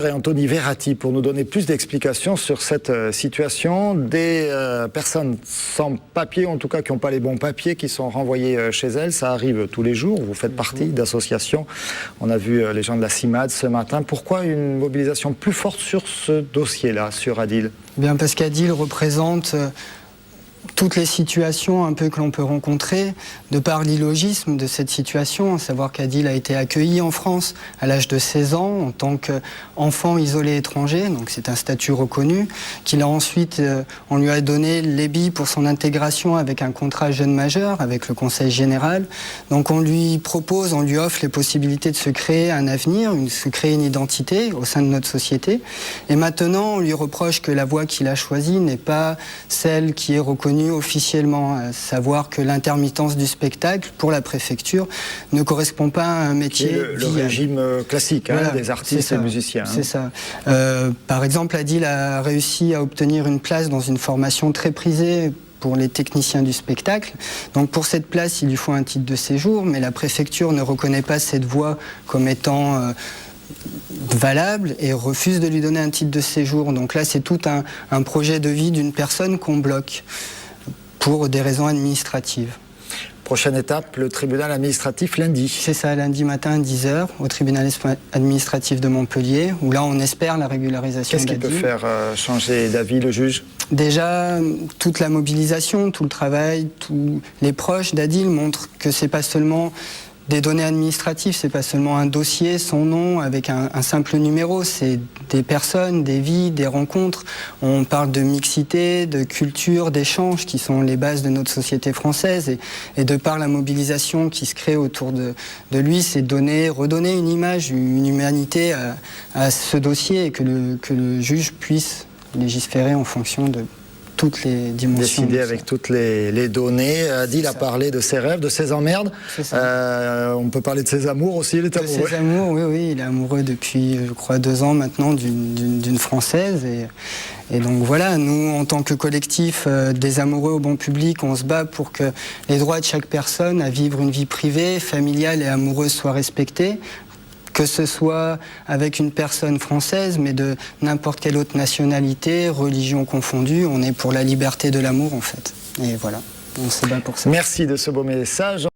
Et Anthony Verratti pour nous donner plus d'explications sur cette situation des personnes sans papier, en tout cas qui n'ont pas les bons papiers, qui sont renvoyées chez elles. Ça arrive tous les jours, vous faites partie d'associations. On a vu les gens de la CIMAD ce matin. Pourquoi une mobilisation plus forte sur ce dossier-là, sur Adil? Bien parce qu'Adil représente toutes les situations un peu que l'on peut rencontrer, de par l'illogisme de cette situation, à savoir qu'Adil a été accueilli en France à l'âge de 16 ans en tant qu'enfant isolé étranger, donc c'est un statut reconnu, qu'il a ensuite, on lui a donné les billes pour son intégration avec un contrat jeune majeur, avec le Conseil général. Donc on lui propose, on lui offre les possibilités de se créer un avenir, de se créer une identité au sein de notre société. Et maintenant, on lui reproche que la voie qu'il a choisie n'est pas celle qui est reconnue officiellement, à savoir que l'intermittence du spectacle pour la préfecture ne correspond pas à un métier le régime classique, voilà, des artistes et musiciens. C'est ça. Par exemple, Adil a réussi à obtenir une place dans une formation très prisée pour les techniciens du spectacle. Donc pour cette place, il lui faut un titre de séjour, mais la préfecture ne reconnaît pas cette voie comme étant valable et refuse de lui donner un titre de séjour. Donc là, c'est tout un projet de vie d'une personne qu'on bloque pour des raisons administratives. Prochaine étape, le tribunal administratif lundi. C'est ça, lundi matin à 10h au tribunal administratif de Montpellier, où là on espère la régularisation d'Adil. Qu'est-ce qui peut faire changer d'avis le juge? Déjà, toute la mobilisation, tout le travail, tous les proches d'Adil montrent que c'est pas seulement des données administratives, c'est pas seulement un dossier, son nom, avec un simple numéro, c'est des personnes, des vies, des rencontres. On parle de mixité, de culture, d'échange, qui sont les bases de notre société française. Et de par la mobilisation qui se crée autour de lui, c'est redonner une image, une humanité à ce dossier, et que le juge puisse légiférer en fonction de toutes les dimensions. Décider avec toutes les données. Adil a parlé de ses rêves, de ses emmerdes. On peut parler de ses amours aussi, il est amoureux. De ses amours, oui, il est amoureux depuis, je crois, 2 ans maintenant d'une Française. Et donc voilà, nous, en tant que collectif des amoureux au bon public, on se bat pour que les droits de chaque personne à vivre une vie privée, familiale et amoureuse soient respectés, que ce soit avec une personne française, mais de n'importe quelle autre nationalité, religion confondue. On est pour la liberté de l'amour, en fait. Et voilà, on se bat pour ça. Merci de ce beau message.